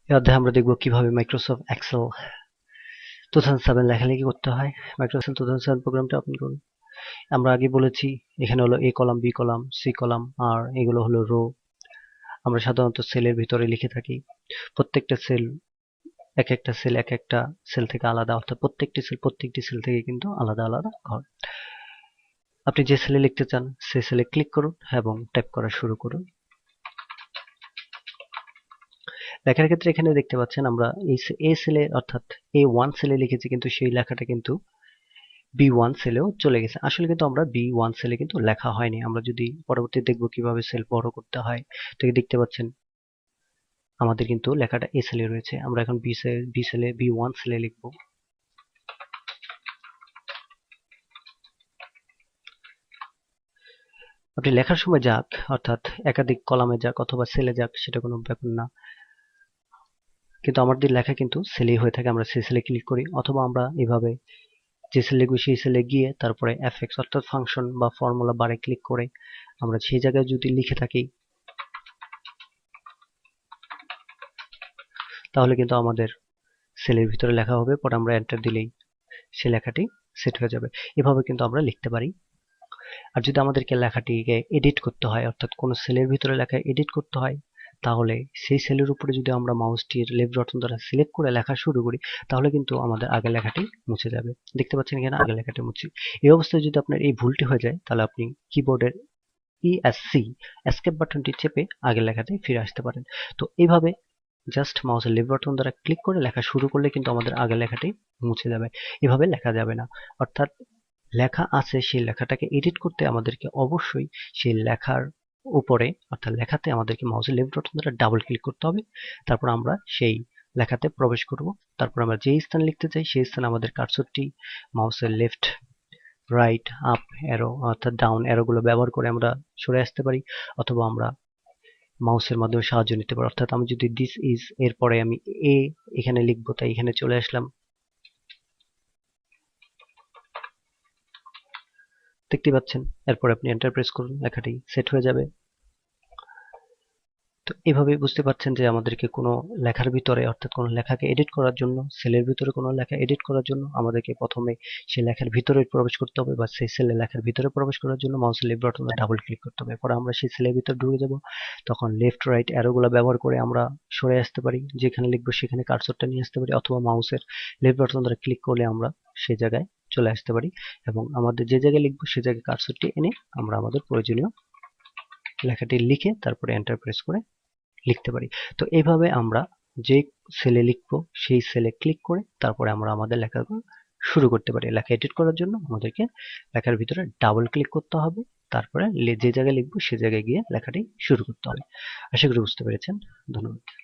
এই অধ্যায়ে আমরা দেখব কিভাবে মাইক্রোসফট এক্সেল 2007 লেখালেখি করতে হয়। মাইক্রোসফট 2007 প্রোগ্রামটা ওপেন করুন। আমরা আগে বলেছি এখানে হলো A column, B column, C column, আর এগুলো হলো রো। আমরা সাধারণত সেলের ভিতরে লিখে থাকি। প্রত্যেকটা সেল এক একটা সেল থেকে আলাদা, অর্থাৎ প্রত্যেকটি সেল থেকে কিন্তু আলাদা আলাদা ঘর। আপনি যে সেলে লিখতে চান সে সেলে ক্লিক করুন এবং টাইপ করা শুরু করুন। লেখার ক্ষেত্রে এখানে দেখতে পাচ্ছেন আমরা এই সেলে অর্থাৎ A1 সেলে লিখেছি, কিন্তু সেই লেখাটা কিন্তু B1 সেলেও চলে গেছে। আসলে কিন্তু আমরা B1 সেলে কিন্তু লেখা হয়নি। আমরা যদি পরবর্তীতে দেখব কিভাবে সেল বড় করতে হয়, তো দেখতে পাচ্ছেন আমাদের কিন্তু লেখাটা A সেলে রয়েছে। আমরা এখন B1 সেলে লিখব। আপনি লেখার সময় যাক, অর্থাৎ একাধিক কলামে যাক অথবা সেলে যাক, সেটা কোনো ব্যাপার না, কিন্তু আমাদের লেখা কিন্তু সেলেই হয়ে থাকে। আমরা সেই সেলে ক্লিক করি, অথবা আমরা এভাবে যে সেলে লিখবো সেই সেলে গিয়ে তারপরে এফএক্স অর্থাৎ ফাংশন বা ফর্মুলা বারে ক্লিক করে আমরা সেই জায়গায় যদি লিখে থাকি, তাহলে কিন্তু আমাদের সেলের ভিতরে লেখা হবে। পরে আমরা এন্টার দিলেই সে লেখাটি সেট হয়ে যাবে। এভাবে কিন্তু আমরা লিখতে পারি। আর যদি আমাদেরকে লেখাটিকে এডিট করতে হয়, অর্থাৎ কোনো সেলের ভিতরে লেখা এডিট করতে হয়, তাহলে সেই সেলের উপরে যদি আমরা মাউসটির লেফট বাটন দ্বারা সিলেক্ট করে লেখা শুরু করি, তাহলে কিন্তু আমাদের আগের লেখাটি মুছে যাবে। দেখতে পাচ্ছেন এখানে আগের লেখাটি মুছে। এই অবস্থায় যদি আপনার এই ভুলটি হয়ে যায়, তাহলে আপনি কিবোর্ডের ESC এস্কেপ বাটনটি চেপে আগের লেখাতে ফিরে আসতে পারেন। তো এইভাবে জাস্ট মাউসের লেফট বাটন দ্বারা ক্লিক করে লেখা শুরু করলে কিন্তু আমাদের আগের লেখাটি মুছে যাবে। এভাবে লেখা যাবে না। অর্থাৎ লেখা আছে, সেই লেখাটাকে এডিট করতে আমাদেরকে অবশ্যই সেই লেখার উপরে, অর্থাৎ লেখাতে আমাদেরকে মাউসের লেফট বাটন দ্বারা ডাবল ক্লিক করতে হবে। তারপর আমরা সেই লেখাতে প্রবেশ করব। তারপর আমরা যেই স্থান লিখতে চাই সেই স্থানে আমাদের কার্সরটি মাউসের লেফট, রাইট, আপ অ্যারো অর্থাৎ ডাউন অ্যারোগুলো ব্যবহার করে আমরা সরে আসতে পারি, অথবা আমরা মাউসের মাধ্যমে সাহায্য নিতে পারি। অর্থাৎ আমি যদি দিস ইজ এরপরে আমি এ এখানে লিখবো, তাই এখানে চলে আসলাম। দেখতে পাচ্ছেন। এরপর আপনি এন্টার প্রেস করুন, লেখাটি সেট হয়ে যাবে। তো এভাবে বুঝতে পারছেন যে আমাদেরকে কোনো লেখার ভিতরে, অর্থাৎ কোনো লেখাকে এডিট করার জন্য, সেলের ভিতরে কোনো লেখা এডিট করার জন্য আমাদেরকে প্রথমে সেই লেখার ভিতরে প্রবেশ করতে হবে, বা সেই সেলে লেখার ভিতরে প্রবেশ করার জন্য মাউসের লেফট বাটনে ডাবল ক্লিক করতে হবে। পরে আমরা সেই সেলের ভিতরে ঢুকে যাব। তখন লেফট রাইট অ্যারোগুলো ব্যবহার করে আমরা সরে আসতে পারি, যেখানে লিখবো সেখানে কার্সরটা নিয়ে আসতে পারি, অথবা মাউসের লেফট বাটন দ্বারা ক্লিক করলে আমরা সেই জায়গায় চলে আসতে পারি, এবং আমাদের যে জায়গায় লিখবো সেই জায়গায় কার্সরটি এনে আমরা আমাদের প্রয়োজনীয় লেখাটি লিখে তারপরে এন্টার প্রেস করে লিখতে পারি। তো এইভাবে আমরা যে সেলে লিখবো সেই সেলে ক্লিক করে তারপরে আমরা আমাদের লেখাগুলো শুরু করতে পারি। লেখা এডিট করার জন্য আমাদেরকে লেখার ভিতরে ডাবল ক্লিক করতে হবে, তারপরে যে জায়গায় লিখবো সে জায়গায় গিয়ে লেখাটি শুরু করতে হবে। আশা করি বুঝতে পেরেছেন। ধন্যবাদ।